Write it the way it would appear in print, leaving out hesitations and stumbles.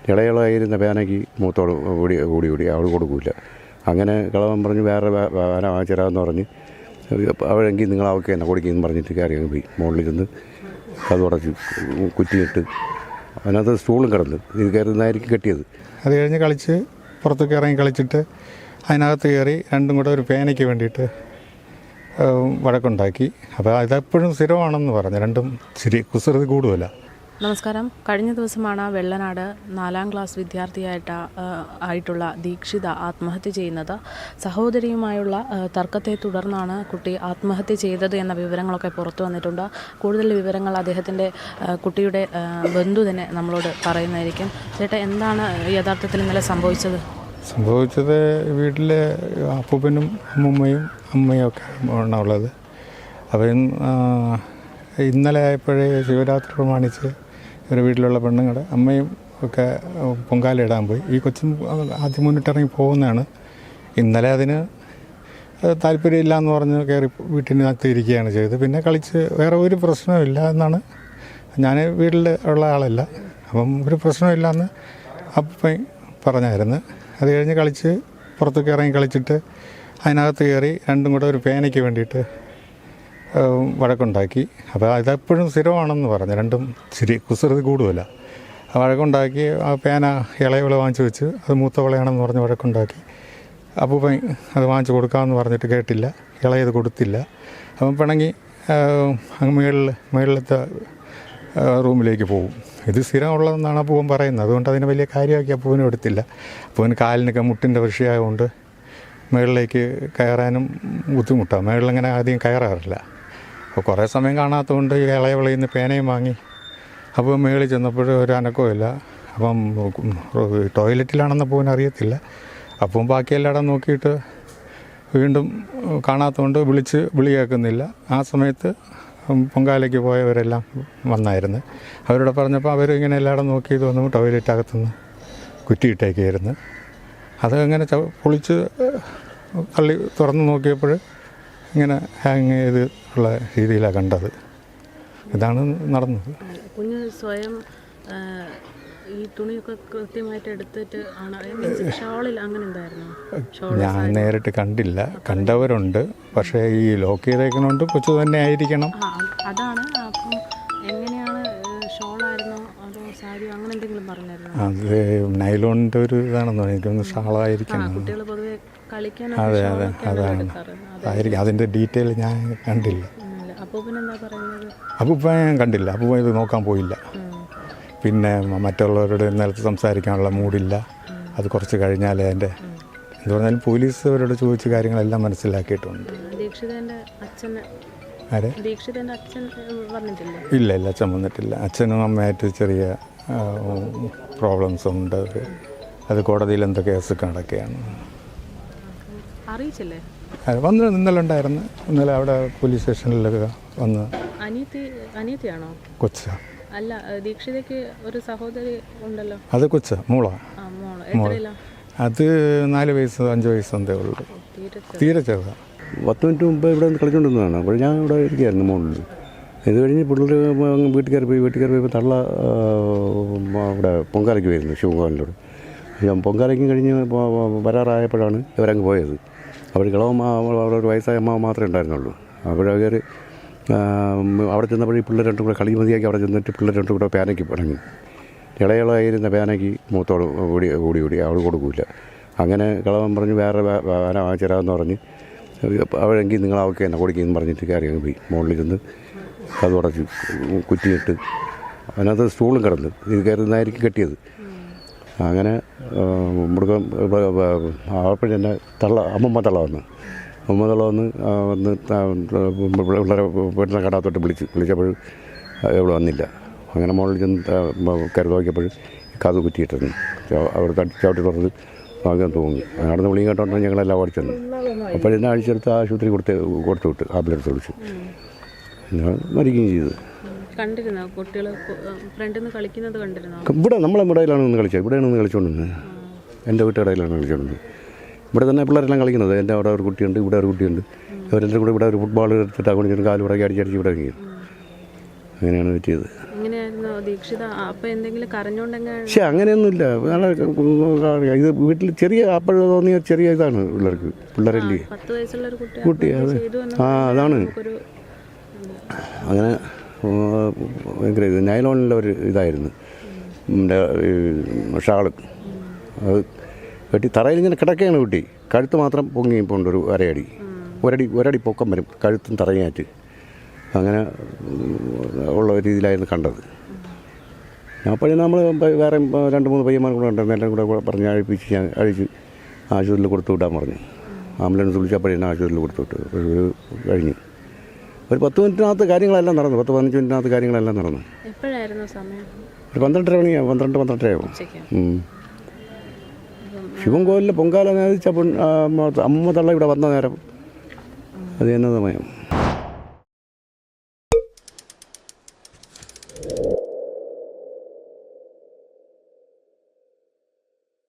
ഇളയളായിരുന്ന പേനയ്ക്ക് മൂത്തോട് കൂടി അവൾ കൊടുക്കില്ല. അങ്ങനെ കളവൻ പറഞ്ഞ് വേറെ പേന വാങ്ങിച്ചരാമെന്ന് പറഞ്ഞ് അവഴെങ്കിൽ നിങ്ങൾ അവൾക്ക് തന്നെ കൊടുക്കുകയെന്ന് പറഞ്ഞിട്ട് കയറി അങ്ങ് പോയി. മുകളിൽ ചെന്ന് അത് ഉടച്ച് കുറ്റിയിട്ട് അതിനകത്ത് സ്റ്റൂളും കിടന്ന് ഇത് കയറുന്നതായിരിക്കും കെട്ടിയത്. അത് കഴിഞ്ഞ് കളിച്ച് പുറത്തേക്ക് ഇറങ്ങി കളിച്ചിട്ട് അതിനകത്ത് കയറി രണ്ടും കൂടെ ഒരു പേനയ്ക്ക് വേണ്ടിയിട്ട് വഴക്കുണ്ടാക്കി. അപ്പോൾ ഇതെപ്പോഴും സ്ഥിരമാണെന്ന് പറഞ്ഞു. രണ്ടും ശരി കുസൃതി കൂടുതല. നമസ്കാരം. കഴിഞ്ഞ ദിവസമാണ് വെള്ളനാട് 4ാം ക്ലാസ് വിദ്യാർത്ഥിയായിട്ടുള്ള ദീക്ഷിത ആത്മഹത്യ ചെയ്യുന്നത്. സഹോദരിയുമായുള്ള തർക്കത്തെ തുടർന്നാണ് കുട്ടി ആത്മഹത്യ ചെയ്തത് എന്ന വിവരങ്ങളൊക്കെ പുറത്തു വന്നിട്ടുണ്ട്. കൂടുതൽ വിവരങ്ങൾ അദ്ദേഹത്തിൻ്റെ കുട്ടിയുടെ ബന്ധു തന്നെ നമ്മളോട് പറയുന്നതായിരിക്കും. ചേട്ടാ, എന്താണ് യഥാർത്ഥത്തിൽ ഇന്നലെ സംഭവിച്ചത്? വീട്ടിലെ അപ്പൂപ്പനും അമ്മയും ഒക്കെ ആണ് ഉള്ളത്. അപ്പം ഇന്നലെ ആയപ്പോഴേ ശിവരാത്രി പ്രമാണിച്ച് ഇവരുടെ വീട്ടിലുള്ള പെണ്ണുങ്ങളുടെ അമ്മയും ഒക്കെ പൊങ്കാലയിടാൻ പോയി. ഈ കൊച്ചും ആദ്യം മുന്നിട്ടിറങ്ങി പോകുന്നതാണ്. ഇന്നലെ അതിന് താല്പര്യമില്ല എന്ന് പറഞ്ഞ് കയറി വീട്ടിനകത്ത് ഇരിക്കുകയാണ് ചെയ്തത്. പിന്നെ കളിച്ച് വേറെ ഒരു പ്രശ്നമില്ല എന്നാണ്. ഞാൻ വീട്ടിൽ ഉള്ള ആളല്ല, അപ്പം ഒരു പ്രശ്നമില്ല എന്ന് അപ്പം പറഞ്ഞായിരുന്നു. അത് കഴിഞ്ഞ് കളിച്ച് പുറത്തേക്ക് ഇറങ്ങി കളിച്ചിട്ട് അതിനകത്ത് കയറി രണ്ടും കൂടെ ഒരു പേനയ്ക്ക് വേണ്ടിയിട്ട് വഴക്കുണ്ടാക്കി. അപ്പോൾ ഇതെപ്പോഴും സ്ഥിരമാണെന്ന് പറഞ്ഞു. രണ്ടും ശരി കുസൃതി കൂടുതല. വഴക്കുണ്ടാക്കി ആ പേന ഇളയവളെ വാങ്ങിച്ച് വെച്ച് അത് മൂത്തവളയാണെന്ന് പറഞ്ഞ് വഴക്കുണ്ടാക്കി. അപ്പൂപ്പൻ അത് വാങ്ങിച്ച് കൊടുക്കാമെന്ന് പറഞ്ഞിട്ട് കേട്ടില്ല, ഇളയത് കൊടുത്തില്ല. അപ്പം പിണങ്ങി അങ്ങ് മുകളിലത്തെ റൂമിലേക്ക് പോകും. ഇത് സ്ഥിരമുള്ളതെന്നാണ് അപ്പൂപ്പൻ പറയുന്നത്. അതുകൊണ്ട് അതിനെ വലിയ കാര്യമാക്കി അപ്പൂപ്പനും എടുത്തില്ല. അപ്പൂപ്പന് കാലിനൊക്കെ മുട്ടിൻ്റെ വിഷയമായതുകൊണ്ട് മുകളിലേക്ക് കയറാനും ബുദ്ധിമുട്ടാണ്. മുകളിലങ്ങനെ ആദ്യം കയറാറില്ല. അപ്പോൾ കുറേ സമയം കാണാത്തതുകൊണ്ട് ഈ ഇളയവളിൽ നിന്ന് പേനയും വാങ്ങി. അപ്പോൾ മുകളിൽ ചെന്നപ്പോൾ ഒരു അനക്കമില്ല. അപ്പം ടോയ്ലറ്റിലാണെന്ന് അപ്പൂപ്പന് അറിയത്തില്ല. അപ്പം ബാക്കി എല്ലായിടം നോക്കിയിട്ട് വീണ്ടും കാണാത്തതുകൊണ്ട് വിളി കേൾക്കുന്നില്ല. ആ സമയത്ത് പൊങ്കാലയ്ക്ക് പോയവരെല്ലാം വന്നായിരുന്നു. അവരോട് പറഞ്ഞപ്പോൾ അവരിങ്ങനെ എല്ലായിടം നോക്കി ഇത് വന്നു ടോയ്ലറ്റകത്തുനിന്ന് കുറ്റിയിട്ടേക്കായിരുന്നു. അതങ്ങനെ പൊളിച്ച് തള്ളി തുറന്ന് നോക്കിയപ്പോൾ ഇങ്ങനെ ഹാങ് ചെയ്ത് ഉള്ള രീതിയിലാണ് കണ്ടത്. ഇതാണ് നടന്നത്. കുഞ്ഞ് സ്വയം ഈ തുണിയൊക്കെ കൃത്യമായിട്ട് എടുത്തിട്ട് ആണ് ഷോളിൽ അങ്ങനെ എന്തായിരുന്നു? ഞാൻ നേരിട്ട് കണ്ടില്ല, കണ്ടവരുണ്ട്. പക്ഷേ ഈ ലോക്ക് ചെയ്തേക്കുന്നതുകൊണ്ട് കൊച്ചു തന്നെ ആയിരിക്കണം. അതാണ്. അപ്പം എങ്ങനെയാണ്, ഷോളായിരുന്നോ അതോ സാരിയോ അങ്ങനെ എന്തെങ്കിലും പറഞ്ഞായിരുന്നോ? അത് നൈലോണിൻ്റെ ഒരു ഇതാണെന്നോ എനിക്കൊന്ന് ഷാളായിരിക്കണം. കുട്ടികൾ പൊതുവെ കളിക്കാൻ അതെ അതാണ് ആയിരിക്കും. അതിൻ്റെ ഡീറ്റെയിൽ ഞാൻ കണ്ടില്ല. അപ്പൂപ്പൻ എന്താ പറയുന്നത്? അപ്പൂപ്പൻ ഞാൻ കണ്ടില്ല. അപ്പൂപ്പൻ ഇത് നോക്കാൻ പോയില്ല. പിന്നെ മറ്റുള്ളവരോട് നിലത്ത് സംസാരിക്കാനുള്ള മൂഡില്ല. അത് കുറച്ച് കഴിഞ്ഞാലേ എൻ്റെ എന്ത് പറഞ്ഞാലും പോലീസ് അവരോട് ചോദിച്ച കാര്യങ്ങളെല്ലാം മനസ്സിലാക്കിയിട്ടുണ്ട്. ഇല്ല അച്ഛൻ വന്നിട്ടില്ല. അച്ഛനും അമ്മയായിട്ട് ചെറിയ പ്രോബ്ലംസ് ഉണ്ട്. അത് കോടതിയിൽ എന്തോ കേസൊക്കെ നടക്കുകയാണ്. വന്ന് ഇന്നലെ ഉണ്ടായിരുന്നു. ഇന്നലെ അവിടെ പോലീസ് സ്റ്റേഷനിലൊക്കെ വന്ന്. അനിയത്തിയാണോ? കൊച്ച അല്ല, ദീക്ഷിതയ്ക്ക് ഒരു സഹോദരി ഉണ്ടല്ലോ. അത് കൊച്ച മോള. അത് 4 വയസ്സ് 5 വയസ്സ് എന്തേ ഉള്ളൂ. തീരെ ചെറുതാണ്. 10 മിനിറ്റ് മുമ്പ് ഇവിടെ കളിച്ചുകൊണ്ടിരുന്നതാണ്. അപ്പോൾ ഞാൻ ഇവിടെ ഇരിക്കുകയായിരുന്നു മുകളിൽ. ഇത് കഴിഞ്ഞ് പിള്ളേർ വീട്ടിൽ കയറി പോയപ്പോൾ തള്ള അവിടെ പൊങ്കാലയ്ക്ക് വരുന്നു ശിവഭവനിലൂടെ. പൊങ്കാലയ്ക്കും കഴിഞ്ഞ് വരാറായപ്പോഴാണ് ഇവരങ്ങ് പോയത്. അവർ അവിടെ ഒരു വയസ്സായ അമ്മ മാത്രമേ ഉണ്ടായിരുന്നുള്ളൂ. അപ്പോഴവർ അവിടെ ചെന്നപ്പോൾ ഈ പിള്ളേർ രണ്ടും കൂടെ കളി മതിയാക്കി അവിടെ ചെന്നിട്ട് പിള്ളേർ രണ്ടും കൂടെ പേനയ്ക്ക് പിണങ്ങി. ഇളയളായിരുന്ന പേനയ്ക്ക് മൂത്തോട് കൂടി അവൾ കൊടുക്കില്ല. അങ്ങനെ കളവൻ പറഞ്ഞ് വേറെ പേന വാങ്ങിച്ചരാമെന്ന് പറഞ്ഞ് അവഴെങ്കിൽ നിങ്ങൾ അവൾക്ക് തന്നെ കൊടുക്കുകയെന്ന് പറഞ്ഞിട്ട് കയറി അങ്ങ് പോയി. മുകളിൽ ചെന്ന് അത് ഉടച്ച് കുറ്റിയിട്ട് അതിനകത്ത് സ്റ്റൂളും കിടന്ന് ഇത് കയറുന്നതായിരിക്കും കെട്ടിയത്. അങ്ങനെ മൃഗം അപ്പോഴെന്നെ അമ്മമ്മ തള്ള വന്ന് പിള്ളേരെ വീട്ടിനെ കടാത്തോട്ട് വിളിച്ചപ്പോൾ ഇവിടെ വന്നില്ല. അങ്ങനെ മുകളിൽ ചെന്ന് കയറി നോക്കിയപ്പോൾ കഥ കുറ്റിയിട്ടിരുന്നു. അവിടെ ചവിട്ടി തുറന്ന് ഭാഗ്യം തൂങ്ങി. അവിടെ നിന്ന് വിളിയും കേട്ടോണ്ടാണ് ഞങ്ങളെല്ലാം ഓടിച്ചെന്ന്. അപ്പോഴെന്നെ അഴിച്ചെടുത്ത് ആശുപത്രി കൊടുത്തു വിട്ട് ആംബുലൻസ് വിളിച്ചു. പിന്നെ മരിക്കുകയും ചെയ്തു. ഇവിടെ നമ്മളെ ഇടയിലാണ് നിന്ന് കളിച്ചത്. ഇവിടെയാണ് നിന്ന് കളിച്ചുകൊണ്ടിരുന്നത്. എൻ്റെ വീട്ടിടയിലാണ് കളിച്ചുകൊണ്ടിരുന്നത്. ഇവിടെ തന്നെ പിള്ളേരെല്ലാം കളിക്കുന്നത്. എൻ്റെ അവിടെ ഒരു കുട്ടിയുണ്ട്, ഇവിടെ ഒരു കുട്ടിയുണ്ട്. അവരെല്ലാം കൂടെ ഇവിടെ ഒരു ഫുട്ബോൾ എടുത്തിട്ട് അങ്ങോട്ട് കാല് പുറകെ അടിച്ചടിച്ച് ഇവിടെ ഇറങ്ങി. അങ്ങനെയാണ് പറ്റിയത്. എങ്ങനെയായിരുന്നു ദീക്ഷിത? അപ്പം എന്തെങ്കിലും കരഞ്ഞോണ്ടെങ്കിൽ പക്ഷെ അങ്ങനെയൊന്നുമില്ല. ഇത് വീട്ടിൽ ചെറിയ അപ്പോഴും തോന്നിയ ചെറിയ ഇതാണ് പിള്ളേരല്ലേ 10 വയസ്സുള്ള ഒരു കുട്ടി. അത് അതാണ് അങ്ങനെ ഭയങ്കര ഇത് നൈലോണിലെ ഒരു ഇതായിരുന്നു ഷാള്. അത് വെട്ടി തറയിൽ ഇങ്ങനെ കിടക്കുകയാണ് കുട്ടി. കഴുത്ത് മാത്രം പൊങ്ങി പോണ്ട് ഒരു ഒരടി പൊക്കം വരും കഴുത്തും തറയായിട്ട്. അങ്ങനെ ഉള്ള രീതിയിലായിരുന്നു കണ്ടത്. അപ്പോഴും നമ്മൾ വേറെ 2-3 പയ്യന്മാർ കൂടെ ഉണ്ടായിരുന്നു. എല്ലാം കൂടെ പറഞ്ഞ് അഴിച്ച് ആശുപത്രിയിൽ കൊടുത്തു വിടാൻ പറഞ്ഞു. ആംബുലൻസ് വിളിച്ചപ്പോഴേ ആശുപത്രിയിൽ കൊടുത്തു വിട്ടു. ഒരു കഴിഞ്ഞ് ഒരു 10 മിനിറ്റിനകത്ത് കാര്യങ്ങളെല്ലാം നടന്നു. 10-15 മിനിറ്റിനകത്ത് കാര്യങ്ങളെല്ലാം നടന്നു. എപ്പോഴായിരുന്നു സമയം? ഒരു 12:30 മണിയാവും. 12-12:30 ശിവൻ കോവിലിൽ പൊങ്കാല നേദിച്ച അമ്മ തള്ള ഇവിടെ വന്ന നേരം അത് തന്നെ സമയം.